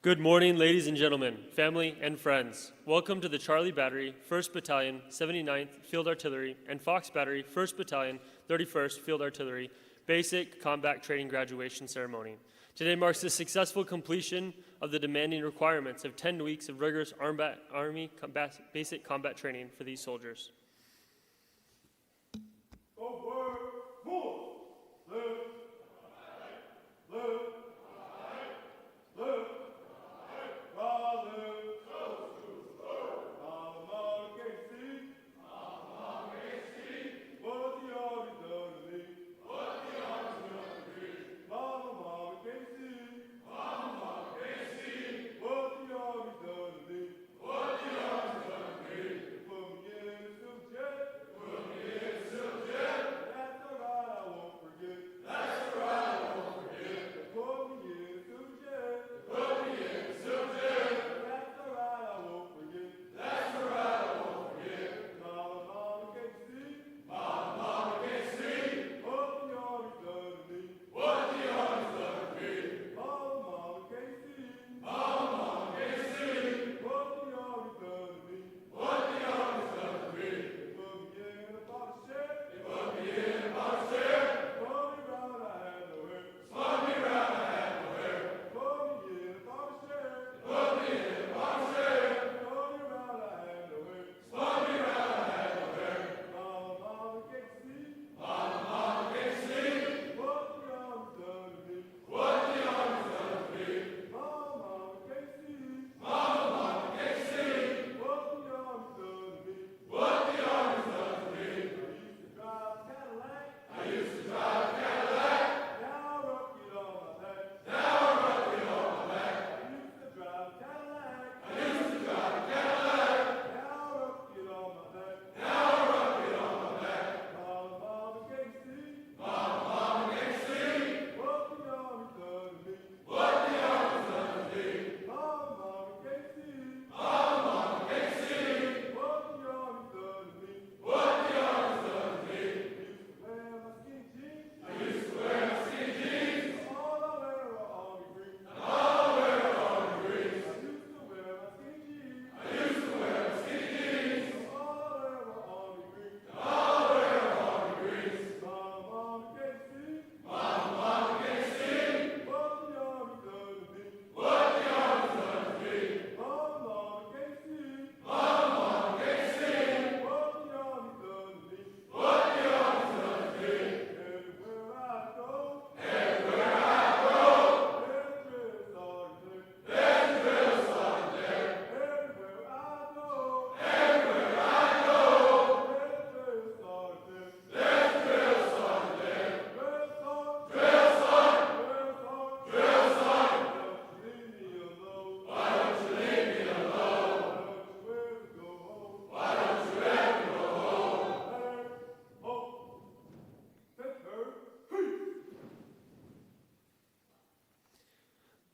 Good morning, ladies and gentlemen, family and friends. Welcome to the Charlie Battery, 1st Battalion, 79th Field Artillery, and Fox Battery, 1st Battalion, 31st Field Artillery, Basic Combat Training Graduation Ceremony. Today marks the successful completion of the demanding requirements of 10 weeks of rigorous Army basic combat training for these soldiers.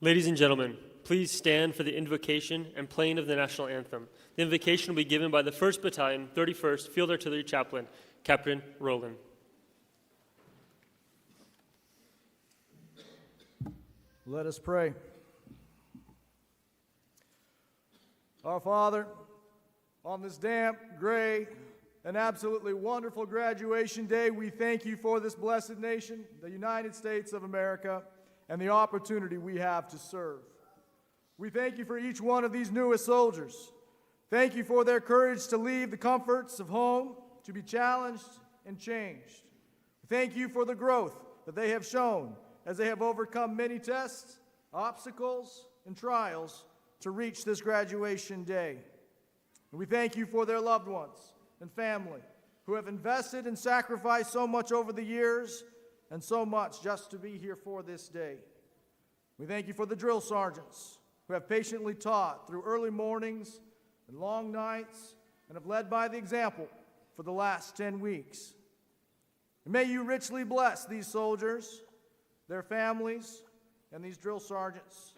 Ladies and gentlemen, please stand for the invocation and playing of the national anthem. The invocation will be given by the 1st Battalion, 31st Field Artillery Chaplain, Captain Rowland. Let us pray. Our Father, on this damp, gray, and absolutely wonderful graduation day, we thank you for this blessed nation, the United States of America, and the opportunity we have to serve. We thank you for each one of these newest soldiers. Thank you for their courage to leave the comforts of home, to be challenged and changed. Thank you for the growth that they have shown as they have overcome many tests, obstacles, and trials to reach this graduation day. And we thank you for their loved ones and family who have invested and sacrificed so much over the years and so much just to be here for this day. We thank you for the drill sergeants who have patiently taught through early mornings and long nights and have led by the example for the last 10 weeks. And may you richly bless these soldiers, their families, and these drill sergeants.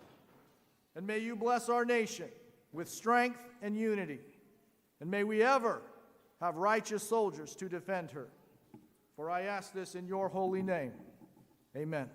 And may you bless our nation with strength and unity. And may we ever have righteous soldiers to defend her. For I ask this in your holy name. Amen.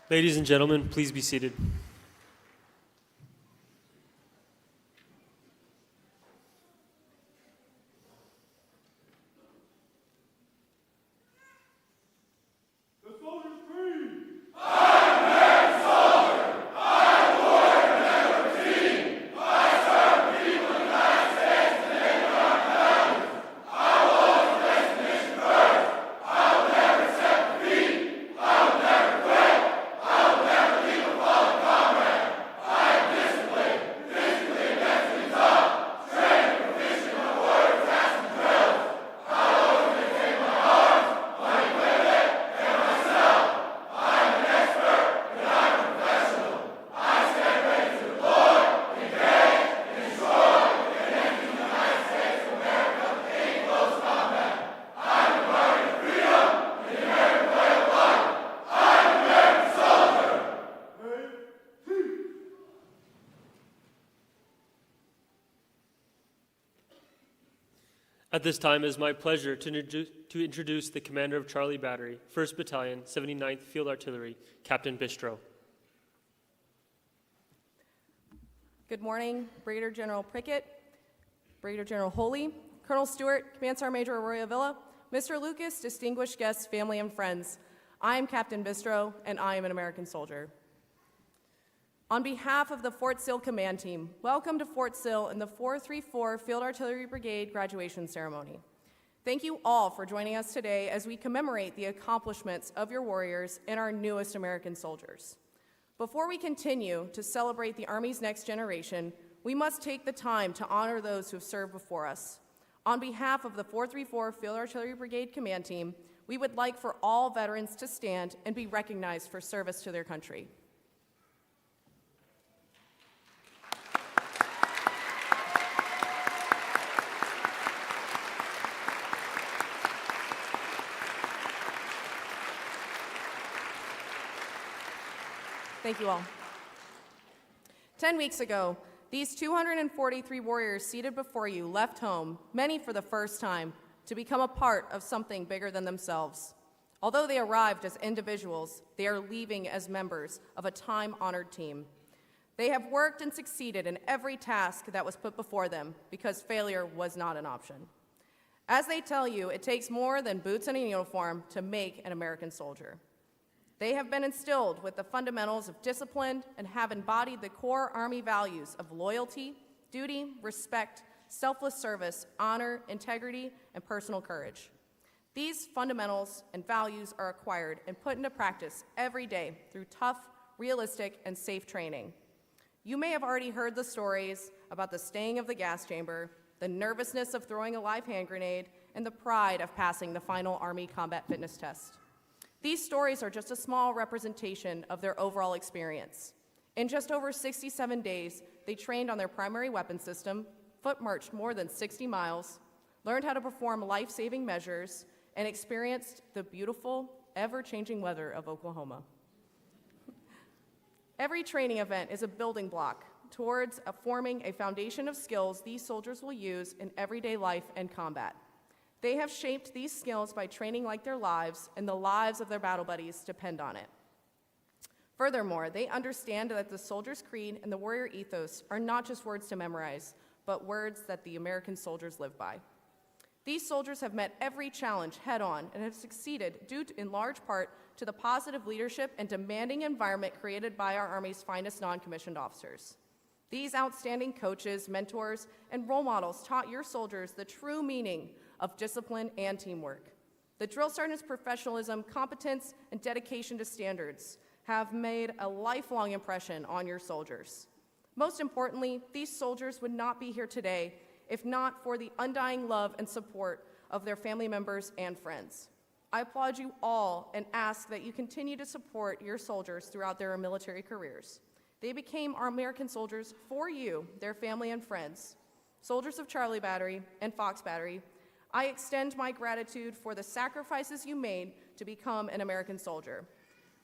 Ladies and gentlemen, please be seated. At this time, it is my pleasure to introduce the commander of Charlie Battery, 1st Battalion, 79th Field Artillery, Captain Bistro. Good morning, Brigadier General Prickett, Brigadier General Holy, Colonel Stewart, Command Sergeant Major Arroyo Villa, Mr. Lucas, distinguished guests, family, and friends. I am Captain Bistro, and I am an American soldier. On behalf of the Fort Sill Command Team, welcome to Fort Sill and the 434 Field Artillery Brigade graduation ceremony. Thank you all for joining us today as we commemorate the accomplishments of your warriors and our newest American soldiers. Before we continue to celebrate the Army's next generation, we must take the time to honor those who have served before us. On behalf of the 434 Field Artillery Brigade Command Team, we would like for all veterans to stand and be recognized for service to their country. Thank you all. 10 weeks ago, these 243 warriors seated before you left home, many for the first time, to become a part of something bigger than themselves. Although they arrived as individuals, they are leaving as members of a time-honored team. They have worked and succeeded in every task that was put before them because failure was not an option. As they tell you, it takes more than boots and a uniform to make an American soldier. They have been instilled with the fundamentals of discipline and have embodied the core Army values of loyalty, duty, respect, selfless service, honor, integrity, and personal courage. These fundamentals and values are acquired and put into practice every day through tough, realistic, and safe training. You may have already heard the stories about the staying of the gas chamber, the nervousness of throwing a live hand grenade, and the pride of passing the final Army combat fitness test. These stories are just a small representation of their overall experience. In just over 67 days, they trained on their primary weapon system, foot marched more than 60 miles, learned how to perform life-saving measures, and experienced the beautiful, ever-changing weather of Oklahoma. Every training event is a building block towards forming a foundation of skills these soldiers will use in everyday life and combat. They have shaped these skills by training like their lives, and the lives of their battle buddies depend on it. Furthermore, they understand that the soldier's creed and the warrior ethos are not just words to memorize, but words that the American soldiers live by. These soldiers have met every challenge head-on and have succeeded due in large part to the positive leadership and demanding environment created by our Army's finest non-commissioned officers. These outstanding coaches, mentors, and role models taught your soldiers the true meaning of discipline and teamwork. The drill sergeant's professionalism, competence, and dedication to standards have made a lifelong impression on your soldiers. Most importantly, these soldiers would not be here today if not for the undying love and support of their family members and friends. I applaud you all and ask that you continue to support your soldiers throughout their military careers. They became our American soldiers for you, their family and friends. Soldiers of Charlie Battery and Fox Battery, I extend my gratitude for the sacrifices you made to become an American soldier.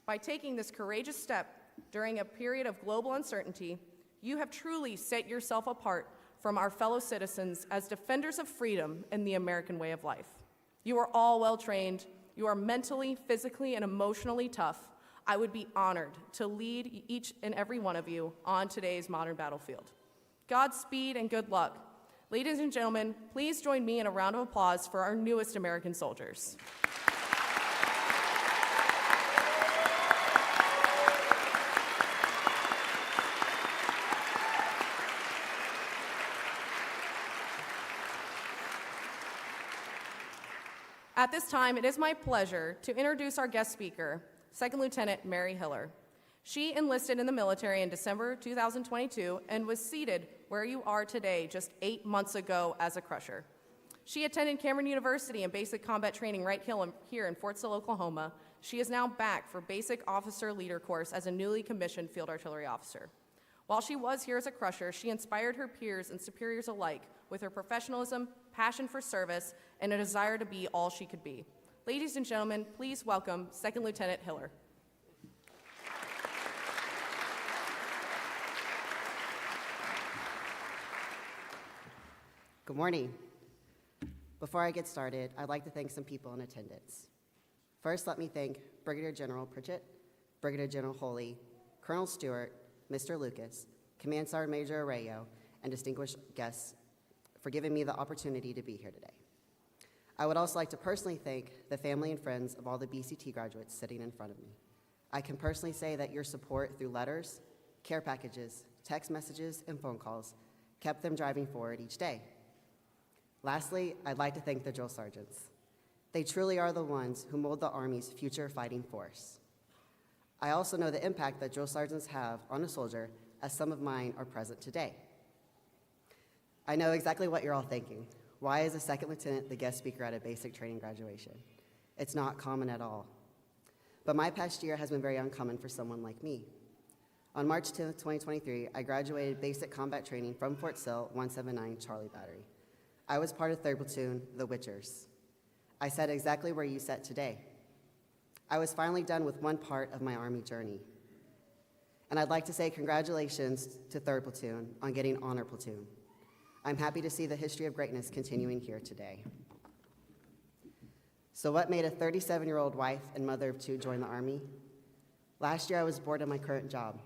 By taking this courageous step during a period of global uncertainty, you have truly set yourself apart from our fellow citizens as defenders of freedom and the American way of life. You are all well trained. You are mentally, physically, and emotionally tough. I would be honored to lead each and every one of you on today's modern battlefield. Godspeed and good luck. Ladies and gentlemen, please join me in a round of applause for our newest American soldiers. At this time, it is my pleasure to introduce our guest speaker, Second Lieutenant Mary Hiller. She enlisted in the military in December 2022 and was seated where you are today just 8 months ago as a crusher. She attended Cameron University and basic combat training right here in Fort Sill, Oklahoma. She is now back for basic officer leader course as a newly commissioned field artillery officer. While she was here as a crusher, she inspired her peers and superiors alike with her professionalism, passion for service, and a desire to be all she could be. Ladies and gentlemen, please welcome Second Lieutenant Hiller. Good morning. Before I get started, I'd like to thank some people in attendance. First, let me thank Brigadier General Pritchett, Brigadier General Holey, Colonel Stewart, Mr. Lucas, Command Sergeant Major Arroyo, and distinguished guests for giving me the opportunity to be here today. I would also like to personally thank the family and friends of all the BCT graduates sitting in front of me. I can personally say that your support through letters, care packages, text messages, and phone calls kept them driving forward each day. Lastly, I'd like to thank the drill sergeants. They truly are the ones who mold the Army's future fighting force. I also know the impact that drill sergeants have on a soldier, as some of mine are present today. I know exactly what you're all thinking. Why is a second lieutenant the guest speaker at a basic training graduation? It's not common at all. But my past year has been very uncommon for someone like me. On March 10th, 2023, I graduated basic combat training from Fort Sill 179 Charlie Battery. I was part of 3rd Platoon, the Witchers. I sat exactly where you sat today. I was finally done with one part of my Army journey. And I'd like to say congratulations to 3rd Platoon on getting Honor Platoon. I'm happy to see the history of greatness continuing here today. So what made a 37-year-old wife and mother of 2 join the Army? Last year I was bored of my current job.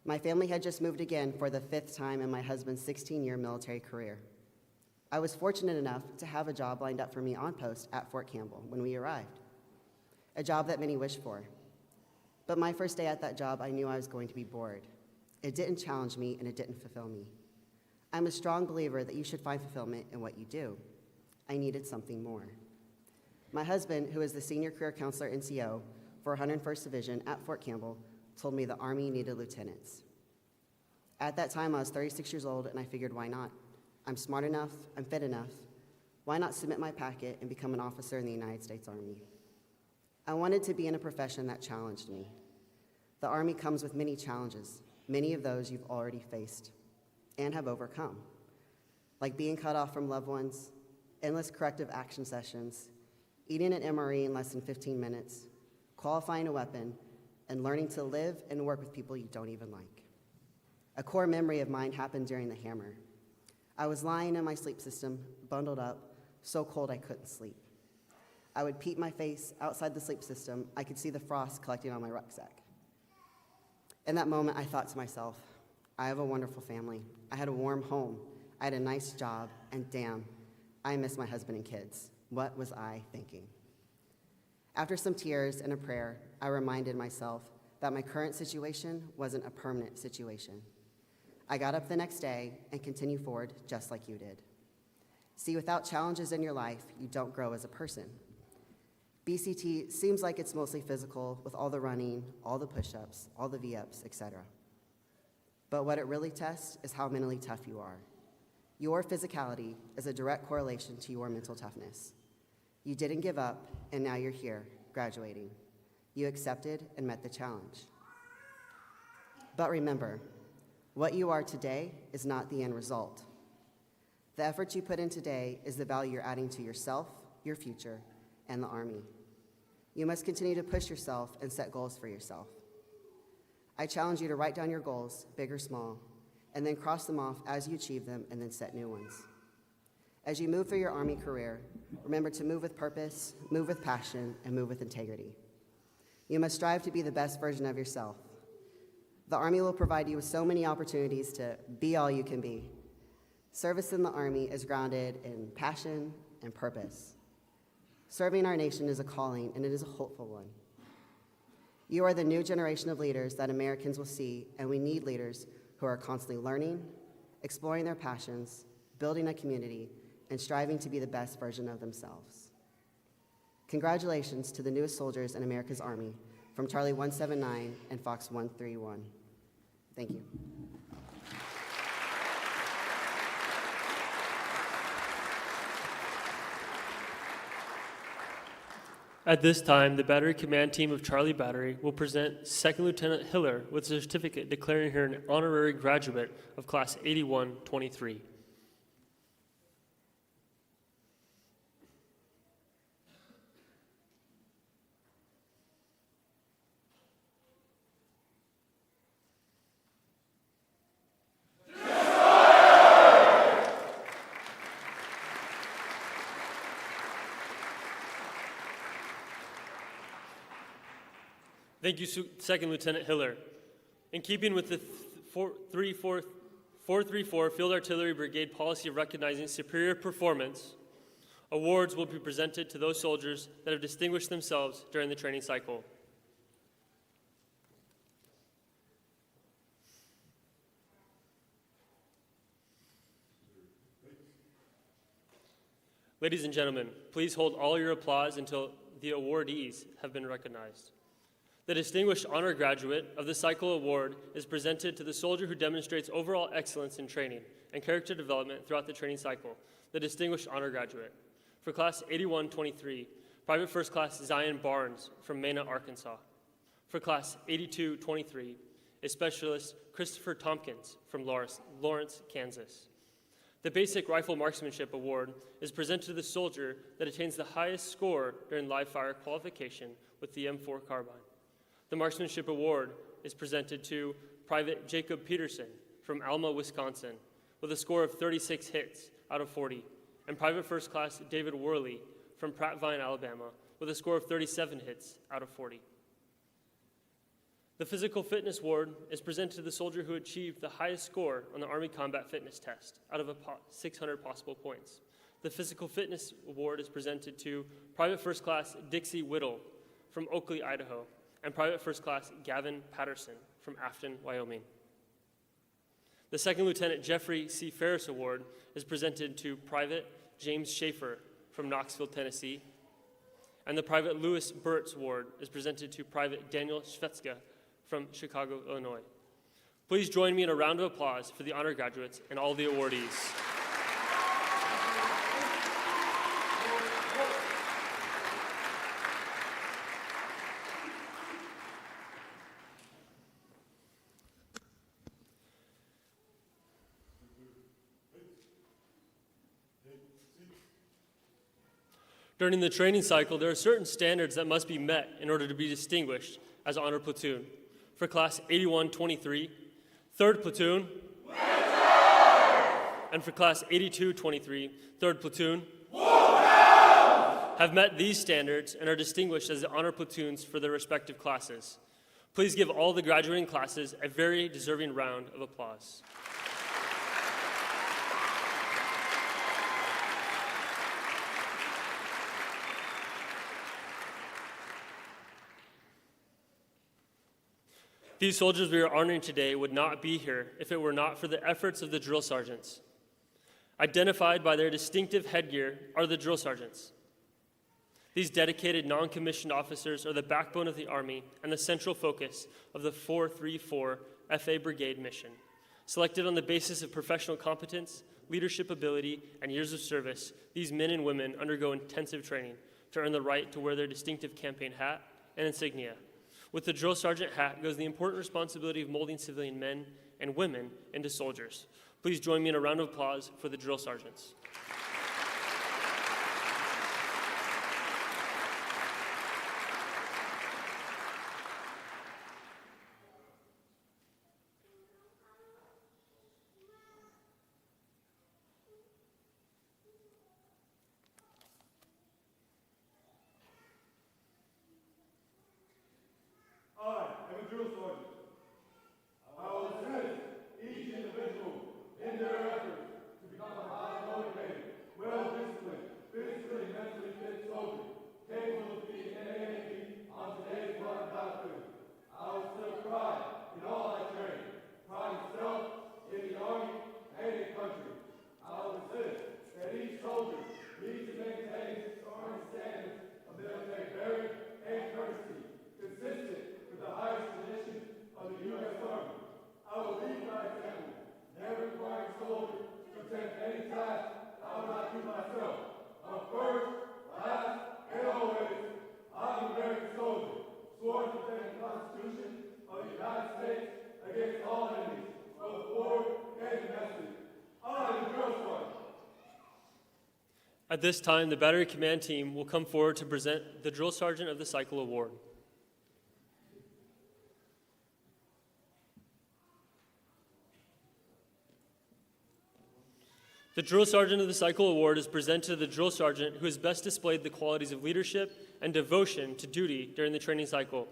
My family had just moved again for the 5th time in my husband's 16-year military career. I was fortunate enough to have a job lined up for me on post at Fort Campbell when we arrived, a job that many wished for. But my first day at that job, I knew I was going to be bored. It didn't challenge me and it didn't fulfill me. I'm a strong believer that you should find fulfillment in what you do. I needed something more. My husband, who is the Senior Career Counselor NCO for 101st Division at Fort Campbell, told me the Army needed lieutenants. At that time, I was 36 years old, and I figured, why not? I'm smart enough, I'm fit enough. Why not submit my packet and become an officer in the United States Army? I wanted to be in a profession that challenged me. The Army comes with many challenges, many of those you've already faced and have overcome, like being cut off from loved ones, endless corrective action sessions, eating an MRE in less than 15 minutes, qualifying a weapon, and learning to live and work with people you don't even like. A core memory of mine happened during the hammer. I was lying in my sleep system, bundled up, so cold I couldn't sleep. I would peep my face outside the sleep system. I could see the frost collecting on my rucksack. In that moment, I thought to myself, I have a wonderful family. I had a warm home. I had a nice job, and damn, I miss my husband and kids. What was I thinking? After some tears and a prayer, I reminded myself that my current situation wasn't a permanent situation. I got up the next day and continued forward just like you did. See, without challenges in your life, you don't grow as a person. BCT seems like it's mostly physical with all the running, all the push-ups, all the V-ups, etc. But what it really tests is how mentally tough you are. Your physicality is a direct correlation to your mental toughness. You didn't give up, and now you're here, graduating. You accepted and met the challenge. But remember, what you are today is not the end result. The effort you put in today is the value you're adding to yourself, your future, and the Army. You must continue to push yourself and set goals for yourself. I challenge you to write down your goals, big or small, and then cross them off as you achieve them and then set new ones. As you move through your Army career, remember to move with purpose, move with passion, and move with integrity. You must strive to be the best version of yourself. The Army will provide you with so many opportunities to be all you can be. Service in the Army is grounded in passion and purpose. Serving our nation is a calling, and it is a hopeful one. You are the new generation of leaders that Americans will see, and we need leaders who are constantly learning, exploring their passions, building a community, and striving to be the best version of themselves. Congratulations to the newest soldiers in America's Army from Charlie 179 and Fox 131. Thank you. At this time, the Battery Command Team of Charlie Battery will present 2nd Lieutenant Hiller with a certificate declaring her an honorary graduate of Class 8123. Thank you, 2nd Lieutenant Hiller. In keeping with the 434 Field Artillery Brigade policy of recognizing superior performance, awards will be presented to those soldiers that have distinguished themselves during the training cycle. Ladies and gentlemen, please hold all your applause until the awardees have been recognized. The Distinguished Honor Graduate of the Cycle Award is presented to the soldier who demonstrates overall excellence in training and character development throughout the training cycle, the Distinguished Honor Graduate. For Class 8123, Private First Class Zion Barnes from Mena, Arkansas. For Class 8223, is Specialist Christopher Tompkins from Lawrence, Kansas. The Basic Rifle Marksmanship Award is presented to the soldier that attains the highest score during live fire qualification with the M4 carbine. The Marksmanship Award is presented to Private Jacob Peterson from Alma, Wisconsin, with a score of 36 hits out of 40, and Private First Class David Worley from Prattvine, Alabama, with a score of 37 hits out of 40. The Physical Fitness Award is presented to the soldier who achieved the highest score on the Army Combat Fitness Test out of 600 possible points. The Physical Fitness Award is presented to Private First Class Dixie Whittle from Oakley, Idaho, and Private First Class Gavin Patterson from Afton, Wyoming. The 2nd Lieutenant Jeffrey C. Ferris Award is presented to Private James Schaefer from Knoxville, Tennessee, and the Private Lewis Burtz Award is presented to Private Daniel Schwetzka from Chicago, Illinois. Please join me in a round of applause for the honor graduates and all the awardees. During the training cycle, there are certain standards that must be met in order to be distinguished as Honor Platoon. For Class 8123, 3rd Platoon, and for Class 8223, 3rd Platoon, have met these standards and are distinguished as the Honor Platoons for their respective classes. Please give all the graduating classes a very deserving round of applause. These soldiers we are honoring today would not be here if it were not for the efforts of the drill sergeants. Identified by their distinctive headgear are the drill sergeants. These dedicated non-commissioned officers are the backbone of the Army and the central focus of the 434 FA Brigade mission. Selected on the basis of professional competence, leadership ability, and years of service, these men and women undergo intensive training to earn the right to wear their distinctive campaign hat and insignia. With the drill sergeant hat goes the important responsibility of molding civilian men and women into soldiers. Please join me in a round of applause for the drill sergeants. At this time, the Battery Command Team will come forward to present the Drill Sergeant of the Cycle Award. The Drill Sergeant of the Cycle Award is presented to the drill sergeant who has best displayed the qualities of leadership and devotion to duty during the training cycle.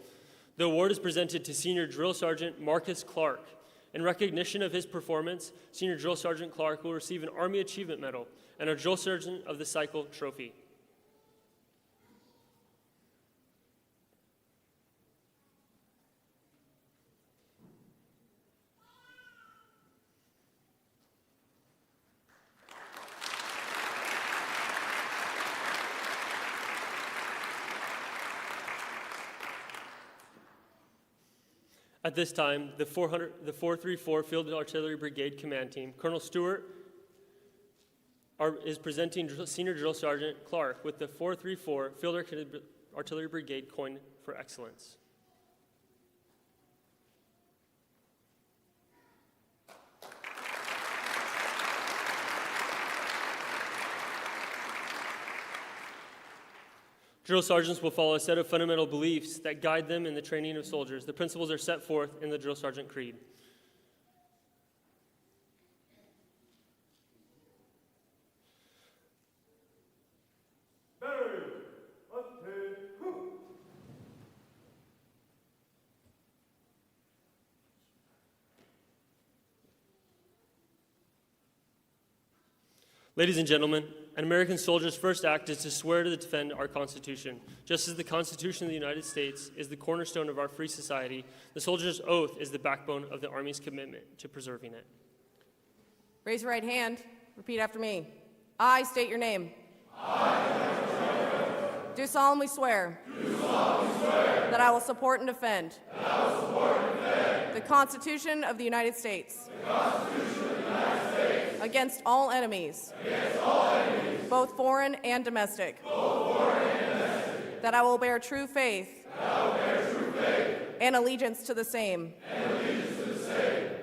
The award is presented to Senior Drill Sergeant Marcus Clark. In recognition of his performance, Senior Drill Sergeant Clark will receive an Army Achievement Medal and a Drill Sergeant of the Cycle trophy. At this time, the 434 Field Artillery Brigade Command Team, Colonel Stewart is presenting Senior Drill Sergeant Clark with the 434 Field Artillery Brigade Coin for Excellence. Drill sergeants will follow a set of fundamental beliefs that guide them in the training of soldiers. The principles are set forth in the Drill Sergeant Creed. Ladies and gentlemen, an American soldier's first act is to swear to defend our Constitution. Just as the Constitution of the United States is the cornerstone of our free society, the soldier's oath is the backbone of the Army's commitment to preserving it. Raise your right hand. Repeat after me. I state your name. Do solemnly swear. That I will support and defend. The Constitution of the United States. Against all enemies. Both foreign and domestic. That I will bear true faith. And allegiance to the same.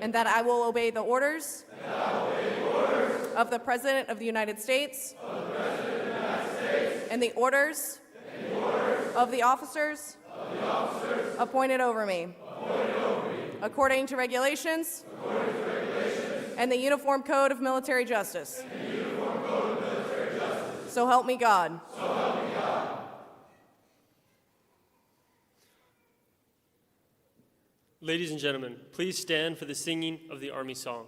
And that I will obey the orders. Of the President of the United States. And the orders. Of the officers. Appointed over me. According to regulations. And the Uniform Code of Military Justice. So help me God. Ladies and gentlemen, please stand for the singing of the Army Song.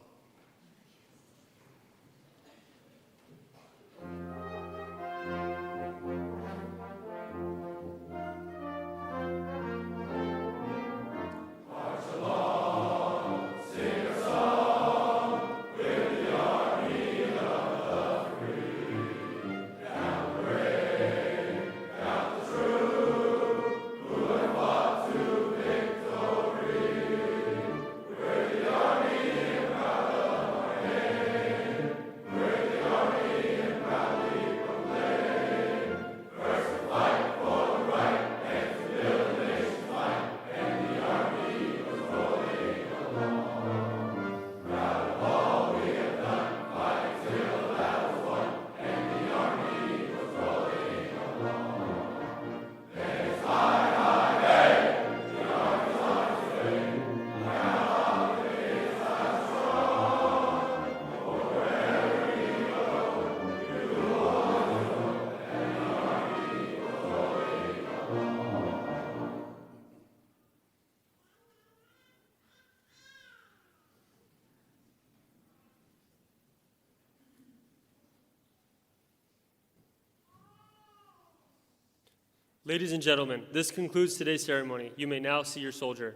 Ladies and gentlemen, this concludes today's ceremony. You may now see your soldier.